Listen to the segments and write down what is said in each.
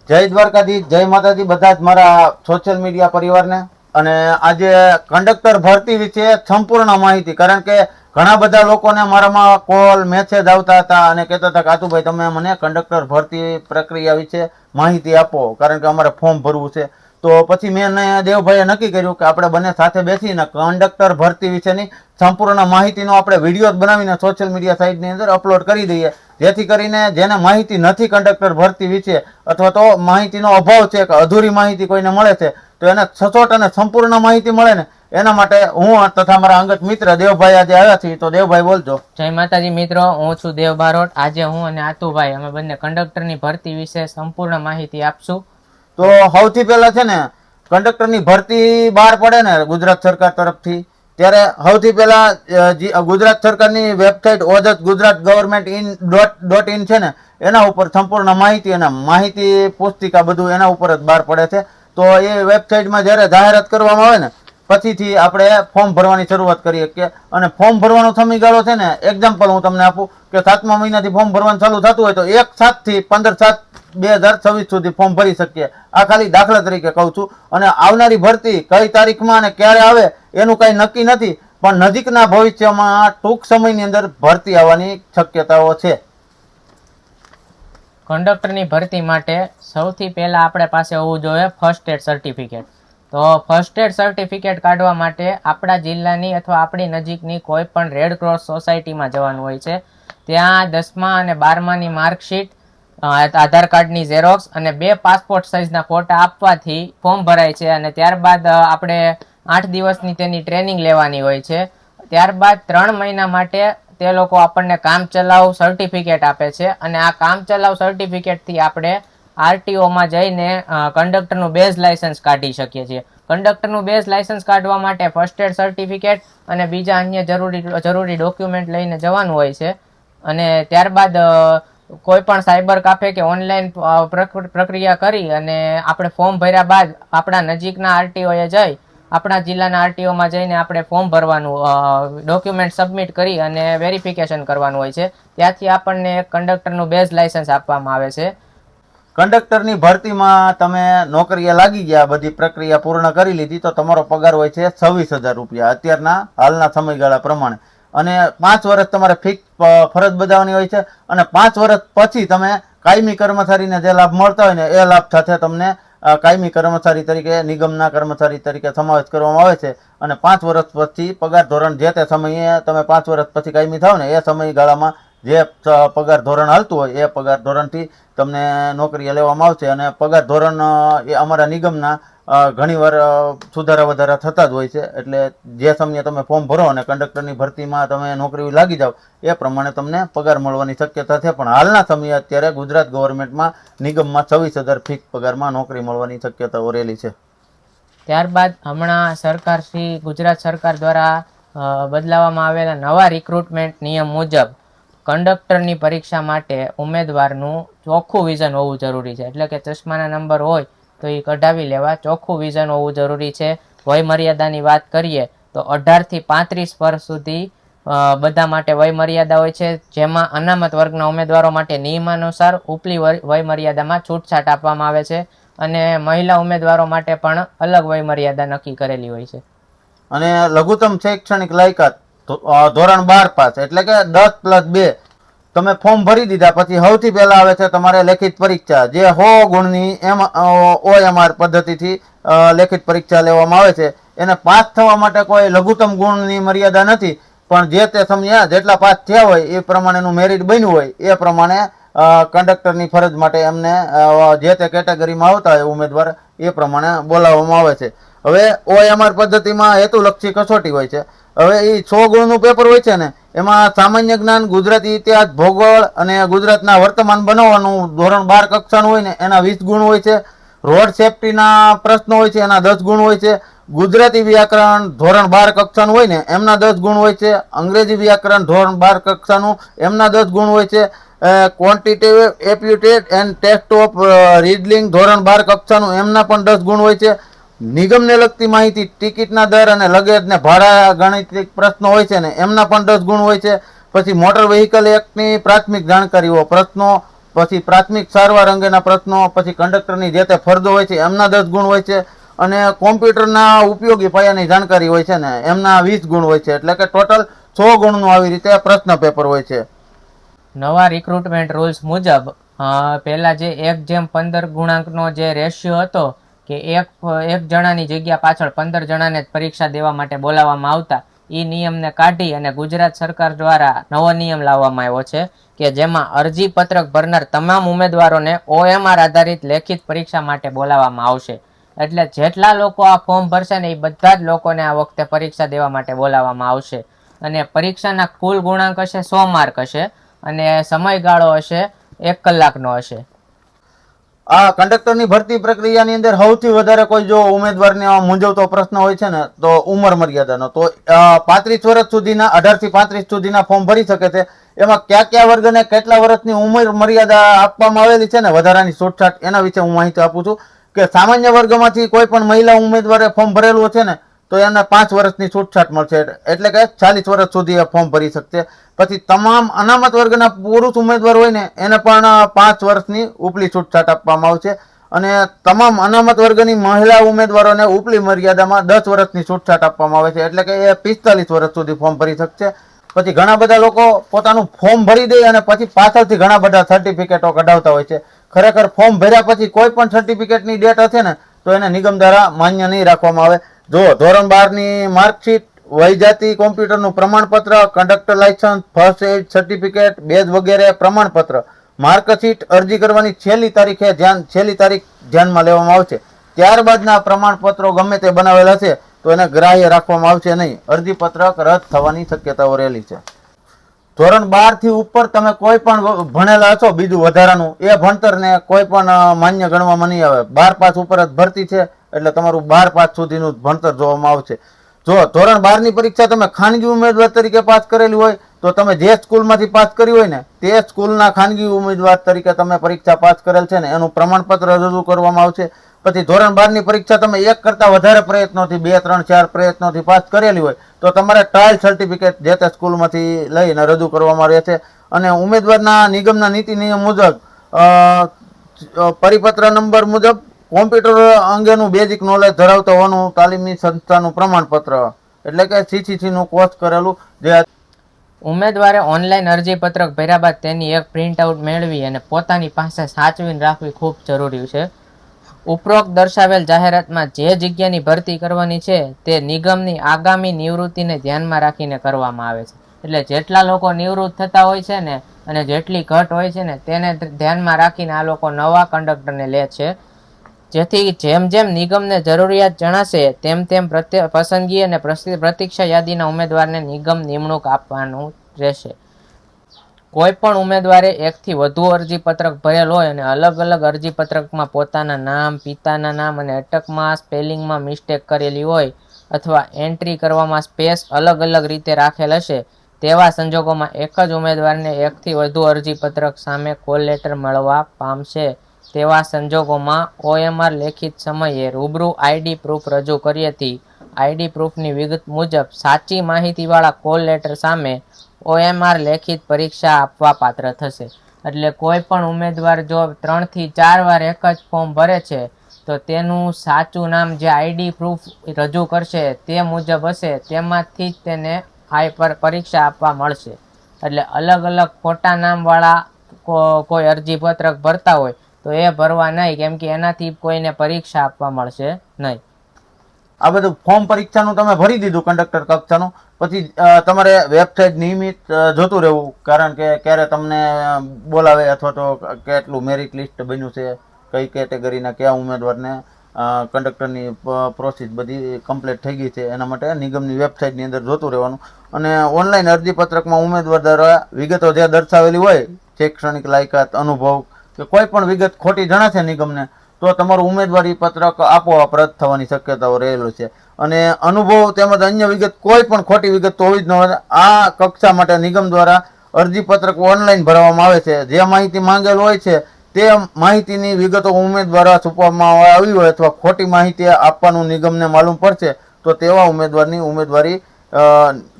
જય દ્વારકાધીશ, જય માતાજી બધા જ મારા સોશિયલ મીડિયા પરિવારને. અને આજે કંડક્ટર ભરતી વિશે સંપૂર્ણ માહિતી, કારણ કે ઘણા બધા લોકોને મારામાં કોલ મેસેજ આવતા હતા અને કહેતા હતા કે આતુભાઈ તમે મને કંડક્ટર ભરતી પ્રક્રિયા વિશે માહિતી આપો, કારણ કે અમારે ફોર્મ ભરવું છે. તો પછી મેં દેવભાઈએ નક્કી કર્યું કે આપણે બંને સાથે બેસીને કંડક્ટર ભરતી વિશેની સંપૂર્ણ માહિતીનો આપણે વિડીયો બનાવીને સોશિયલ મીડિયા સાઇટની અંદર અપલોડ કરી દઈએ, જેથી કરીને જેને માહિતી નથી કંડક્ટર ભરતી વિશે અથવા તો માહિતીનો અભાવ છે કે અધૂરી માહિતી કોઈને મળે છે, તો એને સચોટ અને સંપૂર્ણ માહિતી મળે ને એના માટે હું તથા મારા અંગત મિત્ર દેવભાઈ આજે આવ્યા છીએ. તો દેવભાઈ બોલજો. જય માતાજી મિત્રો, હું છું દેવ બારોટ. આજે હું અને આતુભાઈ અમે બંને કંડક્ટરની ભરતી વિશે સંપૂર્ણ માહિતી આપશું. તો સૌથી પહેલા છે ને કંડક્ટરની ભરતી બહાર પડે ને ગુજરાત સરકાર તરફથી, ત્યારે સૌથી પહેલા ગુજરાત સરકારની website Ojas Gujarat government .in છે ને એના ઉપર સંપૂર્ણ માહિતી અને માહિતી પુસ્તિકા બધું એના ઉપર જ બહાર પડે છે. તો એ વેબસાઇટમાં જ્યારે જાહેરાત કરવામાં આવે ને પછીથી આપણે ફોર્મ ભરવાની શરૂઆત કરીએ કે, અને ફોર્મ ભરવાનો સમયગાળો છે ને એક્ઝામ્પલ હું તમને આપું કે 7મા મહિનાથી ફોર્મ ભરવાનું ચાલુ થતું હોય તો 1/7 થી 15/7/2026 સુધી ફોર્મ ભરી શકીએ. આ ખાલી દાખલા તરીકે કહું છું. અને આવનારી ભરતી કઈ તારીખમાં અને ક્યારે આવે એનું કઈ નક્કી નથી, પણ નજીકના ભવિષ્યમાં ટૂંક સમયની અંદર ભરતી આવવાની શક્યતાઓ છે. કંડક્ટરની ભરતી માટે સૌથી પહેલા આપણે પાસે હોવું જોઈએ ફર્સ્ટ એડ સર્ટિફિકેટ. તો ફર્સ્ટ એડ સર્ટિફિકેટ કાઢવા માટે આપણા જિલ્લાની અથવા આપણી નજીકની કોઈ પણ રેડ ક્રોસ સોસાયટીમાં જવાનું હોય છે. ત્યાં 10મા અને 12માની માર્કશીટ, આધાર કાર્ડની ઝેરોક્સ અને 2 પાસપોર્ટ સાઇઝના ફોટા આપવાથી ફોર્મ ભરાય છે. અને ત્યારબાદ આપણે 8 દિવસની તેની ટ્રેનિંગ લેવાની હોય છે. ત્યારબાદ 3 મહિના માટે તે લોકો આપણને કામ ચલાવ સર્ટિફિકેટ આપે છે. અને આ કામ ચલાવ સર્ટિફિકેટથી આપણે આરટીઓમાં જઈને કંડક્ટરનું બેઝ લાયસન્સ કાઢી શકીએ છીએ. કંડક્ટરનું બેઝ લાયસન્સ કાઢવા માટે ફર્સ્ટ એડ સર્ટિફિકેટ અને બીજા અન્ય જરૂરી ડોક્યુમેન્ટ લઈને જવાનું હોય છે. અને ત્યારબાદ કોઈ પણ સાયબર કાફે કે ઓનલાઈન પ્રક્રિયા કરી અને આપણે ફોર્મ ભર્યા બાદ આપણા નજીકના આરટીઓએ જઈ આપણા જિલ્લાના આરટીઓમાં જઈને આપણે ફોર્મ ભરવાનું, ડોક્યુમેન્ટ સબમિટ કરી અને વેરિફિકેશન કરવાનું હોય છે. ત્યાંથી આપણને કંડક્ટરનું બેઝ લાયસન્સ આપવામાં આવે છે. કંડક્ટરની ભરતીમાં તમે નોકરીએ લાગી ગયા, બધી પ્રક્રિયા પૂર્ણ કરી લીધી, તો તમારો પગાર હોય છે 26,000 રૂપિયા અત્યારના હાલના સમયગાળા પ્રમાણે. અને 5 વર્ષ તમારે ફિક્સ ફરજ બજાવવાની હોય છે. અને 5 વર્ષ પછી તમે કાયમી કર્મચારીને જે લાભ મળતા હોય ને એ લાભ સાથે તમને કાયમી કર્મચારી તરીકે, નિગમના કર્મચારી તરીકે સમાવેશ કરવામાં આવે છે. અને 5 વર્ષ પછી પગાર ધોરણ જે તે સમયે તમે 5 વર્ષ પછી કાયમી થાવ ને એ સમયગાળામાં જે પગાર ધોરણ હાલતું હોય એ પગાર ધોરણથી તમને નોકરીએ લેવામાં આવશે. અને પગાર ધોરણ એ અમારા નિગમના ઘણીવાર સુધારા વધારા થતા જ હોય છે. એટલે જે સમયે તમે ફોર્મ ભરો અને કંડક્ટરની ભરતીમાં તમે નોકરી લાગી જાઓ એ પ્રમાણે તમને પગાર મળવાની શક્યતા છે. પણ હાલના સમયે અત્યારે ગુજરાત ગવર્મેન્ટમાં નિગમમાં 26,000 ફિક્સ પગારમાં નોકરી મળવાની શક્યતાઓ રહેલી છે. ત્યારબાદ હમણાં સરકાર શ્રી ગુજરાત સરકાર દ્વારા બદલાવવામાં આવેલા નવા રિક્રુટમેન્ટ નિયમ મુજબ કંડક્ટરની પરીક્ષા માટે ઉમેદવારનું ચોખ્ખું વિઝન હોવું જરૂરી છે. એટલે કે ચશ્માના નંબર હોય તો એ કઢાવી લેવા, ચોખ્ખું વિઝન હોવું જરૂરી છે. વય મર્યાદાની વાત કરીએ તો 18 થી 35 વર્ષ સુધી બધા માટે વય મર્યાદા હોય છે, જેમાં અનામત વર્ગના ઉમેદવારો માટે નિયમાનુસાર ઉપલી વય મર્યાદામાં છૂટછાટ આપવામાં આવે છે. અને મહિલા ઉમેદવારો માટે પણ અલગ વય મર્યાદા નક્કી કરેલી હોય છે. અને લઘુત્તમ શૈક્ષણિક લાયકાત ધોરણ 12 પાસ, એટલે કે 10+2. તમે ફોર્મ ભરી દીધા પછી સૌથી પહેલા આવે છે તમારે લેખિત પરીક્ષા, જે 100 ગુણની OMR પદ્ધતિથી લેખિત પરીક્ષા લેવામાં આવે છે. એને પાસ થવા માટે કોઈ લઘુત્તમ ગુણની મર્યાદા નથી, પણ જે તે સમયે જેટલા પાસ થયા હોય એ પ્રમાણેનું મેરિટ બન્યું હોય એ પ્રમાણે કંડક્ટરની ફરજ માટે એમને જે તે કેટેગરીમાં આવતા હોય ઉમેદવાર એ પ્રમાણે બોલાવવામાં આવે છે. હવે OMR પદ્ધતિમાં હેતુલક્ષી કસોટી હોય છે. હવે એ 100 ગુણનું પેપર હોય છે ને એમાં સામાન્ય જ્ઞાન, ગુજરાતી ઇતિહાસ, ભૂગોળ અને ગુજરાતના વર્તમાન બનાવવાનું ધોરણ 12 કક્ષાનું હોય ને એના 20 ગુણ હોય છે. રોડ સેફટીના પ્રશ્નો હોય છે એના 10 ગુણ હોય છે. ગુજરાતી વ્યાકરણ ધોરણ 12 કક્ષાનું હોય ને એમના 10 ગુણ હોય છે. અંગ્રેજી વ્યાકરણ ધોરણ 12 કક્ષાનું એમના 10 ગુણ હોય છે. ક્વોન્ટિટેટિવ એપ્યુટેડ એન્ડ ટેસ્ટ ઓફ રીડલિંગ ધોરણ 12 કક્ષાનું એમના પણ 10 ગુણ હોય છે. નિગમને લગતી માહિતી, ટિકિટના દર અને લગેજ ને ભાડા ગણિતિક પ્રશ્નો હોય છે ને એમના પણ 10 ગુણ હોય છે. પછી મોટર વ્હીકલ એક્ટની પ્રાથમિક જાણકારીઓ, પ્રશ્નો પછી પ્રાથમિક સારવાર અંગેના પ્રશ્નો, પછી કંડક્ટરની જે તે ફરજો હોય છે એમના 10 ગુણ હોય છે, અને કોમ્પ્યુટરના ઉપયોગી પાયાની જાણકારી હોય છે ને એમના 20 ગુણ હોય છે. એટલે કે ટોટલ 100 ગુણનું આવી રીતે પ્રશ્ન પેપર હોય છે. નવા રિક્રુટમેન્ટ રૂલ્સ મુજબ પહેલા જે 1:15 ગુણાંકનો જે રેશિયો હતો કે એક જણાની જગ્યા પાછળ 15 જણાને જ પરીક્ષા દેવા માટે બોલાવવામાં આવતા, એ નિયમને કાઢી અને ગુજરાત સરકાર દ્વારા નવો નિયમ લાવવામાં આવ્યો છે કે જેમાં અરજી પત્રક ભરનાર તમામ ઉમેદવારોને OMR આધારિત લેખિત પરીક્ષા માટે બોલાવવામાં આવશે. એટલે જેટલા લોકો આ ફોર્મ ભરશે ને એ બધા જ લોકોને આ વખતે પરીક્ષા દેવા માટે બોલાવવામાં આવશે. અને પરીક્ષાના કુલ ગુણાંક હશે 100 માર્ક હશે અને સમયગાળો હશે 1 કલાકનો હશે. આ કંડક્ટરની ભરતી પ્રક્રિયાની અંદર સૌથી વધારે કોઈ જો ઉમેદવારને મૂંઝવતો પ્રશ્ન હોય છે ને તો ઉંમર મર્યાદાનો. તો 35 વર્ષ સુધીના 18 થી 35 સુધીના ફોર્મ ભરી શકે છે. એમાં કયા વર્ગને કેટલા વર્ષની ઉંમર મર્યાદા આપવામાં આવેલી છે ને વધારાની છૂટછાટ, એના વિશે હું માહિતી આપું છું કે સામાન્ય વર્ગમાંથી કોઈ પણ મહિલા ઉમેદવારે ફોર્મ ભરેલું છે ને તો એને 5 વર્ષની છૂટછાટ મળશે, એટલે કે 40 વર્ષ સુધી એ ફોર્મ ભરી શકશે. પછી તમામ અનામત વર્ગના પુરુષ ઉમેદવાર હોય ને એને પણ 5 વર્ષની ઉપલી છૂટછાટ આપવામાં આવશે, અને તમામ અનામત વર્ગની મહિલા ઉમેદવારોને ઉપલી મર્યાદામાં 10 વર્ષની છૂટછાટ આપવામાં આવે છે, એટલે કે એ 45 વર્ષ સુધી ફોર્મ ભરી શકશે. પછી ઘણા બધા લોકો પોતાનું ફોર્મ ભરી દે અને પછી પાછળથી ઘણા બધા સર્ટિફિકેટો કઢાવતા હોય છે. ખરેખર ફોર્મ ભર્યા પછી કોઈ પણ સર્ટિફિકેટની ડેટ હશે ને તો એને નિગમ દ્વારા માન્ય નહીં રાખવામાં આવે. જો ધોરણ 12ની માર્કશીટ, વયજાતિ, કોમ્પ્યુટરનું પ્રમાણપત્ર, conductor licence, first aid certificate, બેજ વગેરે પ્રમાણપત્ર, માર્કશીટ અરજી કરવાની છેલ્લી તારીખ ધ્યાનમાં લેવામાં આવશે. ત્યારબાદના પ્રમાણપત્રો ગમે તે બનાવેલ હશે તો એને ગ્રાહ્ય રાખવામાં આવશે નહીં. અરજીપત્રક રદ થવાની શક્યતાઓ રહેલી છે. ધોરણ 12 થી ઉપર તમે કોઈ પણ ભણેલા હશો બીજું વધારાનું, એ ભણતરને કોઈ પણ માન્ય ગણવામાં નહીં આવે. 12 પાસ ઉપર જ ભરતી છે એટલે તમારું 12 પાસ સુધીનું ભણતર જોવામાં આવશે. જો ધોરણ 12ની પરીક્ષા તમે ખાનગી ઉમેદવાર તરીકે પાસ કરેલી હોય તો તમે જે સ્કૂલમાંથી પાસ કરી હોય ને તે સ્કૂલના ખાનગી ઉમેદવાર તરીકે તમે પરીક્ષા પાસ કરેલ છે ને એનું પ્રમાણપત્ર રજૂ કરવામાં આવશે. પછી ધોરણ 12ની પરીક્ષા તમે 1 કરતાં વધારે પ્રયત્નોથી 2, 3, 4 પ્રયત્નોથી પાસ કરેલી હોય તો તમારે ટ્રાયલ સર્ટિફિકેટ જે તે સ્કૂલમાંથી લઈને રજૂ કરવામાં આવે છે. અને ઉમેદવારના નિગમના નીતિ નિયમ મુજબ પરિપત્ર નંબર મુજબ કોમ્પ્યુટર અંગેનું બેઝિક નોલેજ ધરાવતો હોવાનું તાલીમી સંસ્થાનું પ્રમાણપત્ર, એટલે કે CCC નું કોર્સ કરેલું. જે ઉમેદવારે ઓનલાઈન અરજી પત્રક ભર્યા બાદ તેની એક પ્રિન્ટ આઉટ મેળવી અને પોતાની પાસે સાચવીને રાખવી ખૂબ જરૂરી છે. ઉપરોક્ત દર્શાવેલ જાહેરાતમાં જે જગ્યાની ભરતી કરવાની છે તે નિગમની આગામી નિવૃત્તિને ધ્યાનમાં રાખીને કરવામાં આવે છે. એટલે જેટલા લોકો નિવૃત્ત થતા હોય છે ને અને જેટલી ઘટ હોય છે ને તેને ધ્યાનમાં રાખીને આ લોકો નવા કંડક્ટરને લે છે, જેથી જેમ જેમ નિગમને જરૂરિયાત જણાશે તેમ તેમ પસંદગી અને પ્રતીક્ષા યાદીના ઉમેદવારને નિગમ નિમણૂક આપવાનું રહેશે. કોઈ પણ ઉમેદવારે 1 થી વધુ અરજીપત્રક ભરેલ હોય અને અલગ અલગ અરજીપત્રકમાં પોતાના નામ, પિતાના નામ અને અટકમાં સ્પેલિંગમાં મિસ્ટેક કરેલી હોય અથવા એન્ટ્રી કરવામાં સ્પેસ અલગ અલગ રીતે રાખેલ હશે તેવા સંજોગોમાં એક જ ઉમેદવારને 1 થી વધુ અરજીપત્રક સામે કોલ લેટર મળવા પામશે. તેવા સંજોગોમાં OMR લેખિત સમયે રૂબરૂ ID પ્રૂફ રજૂ કર્યેથી ID પ્રૂફની વિગત મુજબ સાચી માહિતીવાળા કોલ લેટર સામે OMR લેખિત પરીક્ષા આપવા પાત્ર થશે. એટલે કોઈ પણ ઉમેદવાર જો 3 થી 4 વાર એક જ ફોર્મ ભરે છે તો તેનું સાચું નામ જે ID પ્રૂફ રજૂ કરશે તે મુજબ હશે તેમાંથી જ તેને પરીક્ષા આપવા મળશે. એટલે અલગ અલગ ખોટા નામવાળા કોઈ અરજીપત્રક ભરતા હોય તો એ ભરવા નહીં, કેમ કે એનાથી કોઈને પરીક્ષા આપવા મળશે નહીં. આ બધું ફોર્મ પરીક્ષાનું તમે ભરી દીધું કંડક્ટર કક્ષાનું, પછી તમારે વેબસાઇટ નિયમિત જોતું રહેવું, કારણ કે ક્યારે તમને બોલાવે અથવા તો કેટલું મેરિટ લિસ્ટ બન્યું છે, કઈ કેટેગરીના કયા ઉમેદવારને કંડક્ટરની પ્રોસેસ બધી કમ્પ્લીટ થઈ ગઈ છે, એના માટે નિગમની વેબસાઇટની અંદર જોતું રહેવાનું. અને ઓનલાઈન અરજીપત્રકમાં ઉમેદવાર દ્વારા વિગતો જે દર્શાવેલી હોય, શૈક્ષણિક લાયકાત, અનુભવ કે કોઈ પણ વિગત ખોટી જણાશે નિગમને તો તમારું ઉમેદવારી પત્રક આપોઆપ રદ થવાની શક્યતાઓ રહેલું છે. અને અનુભવ તેમજ અન્ય વિગત કોઈ પણ ખોટી વિગત તો હોવી જ ન હોય. આ કક્ષા માટે નિગમ દ્વારા અરજીપત્રક ઓનલાઈન ભરવામાં આવે છે. જે માહિતી માંગેલ હોય છે તે માહિતીની વિગતો ઉમેદવાર છુપવામાં આવી હોય અથવા ખોટી માહિતી આપવાનું નિગમને માલુમ પડશે તો તેવા ઉમેદવારની ઉમેદવારી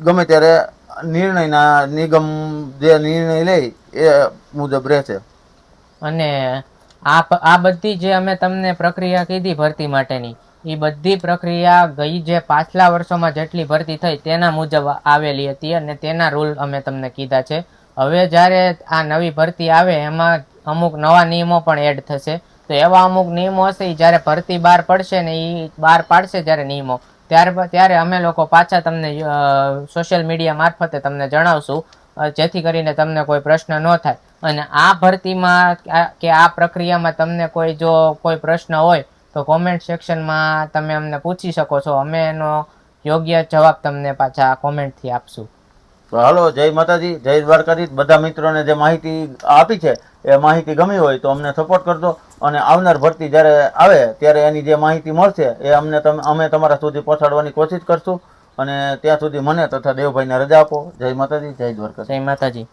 ગમે ત્યારે નિગમ જે નિર્ણય લે એ મુજબ રહેશે. અને આ બધી જે અમે તમને પ્રક્રિયા કીધી ભરતી માટેની, એ બધી પ્રક્રિયા ગઈ જે પાછલા વર્ષોમાં જેટલી ભરતી થઈ તેના મુજબ આવેલી હતી અને તેના રૂલ અમે તમને કીધા છે. હવે જ્યારે આ નવી ભરતી આવે એમાં અમુક નવા નિયમો પણ એડ થશે. તો એવા અમુક નિયમો હશે ઈ જ્યારે ભરતી બહાર પડશે ને એ બહાર પાડશે જ્યારે નિયમો, ત્યારે અમે લોકો પાછા તમને સોશિયલ મીડિયા મારફતે તમને જણાવશું, જેથી કરીને તમને કોઈ પ્રશ્ન ન થાય. અને આ ભરતીમાં કે આ પ્રક્રિયામાં તમને જો કોઈ પ્રશ્ન હોય તો કોમેન્ટ સેક્શનમાં તમે અમને પૂછી શકો છો. અમે એનો યોગ્ય જવાબ તમને પાછા કોમેન્ટથી આપશું. તો હાલો, જય માતાજી, જય દ્વારકાધીશ. બધા મિત્રોને જે માહિતી આપી છે એ માહિતી ગમી હોય તો અમને સપોર્ટ કરજો, અને આવનાર ભરતી જ્યારે આવે ત્યારે એની જે માહિતી મળશે એ અમે તમારા સુધી પહોંચાડવાની કોશિશ કરશું. અને ત્યાં સુધી મને તથા દેવભાઈને રજા આપો. જય માતાજી, જય દ્વારકાધીશ. જય માતાજી.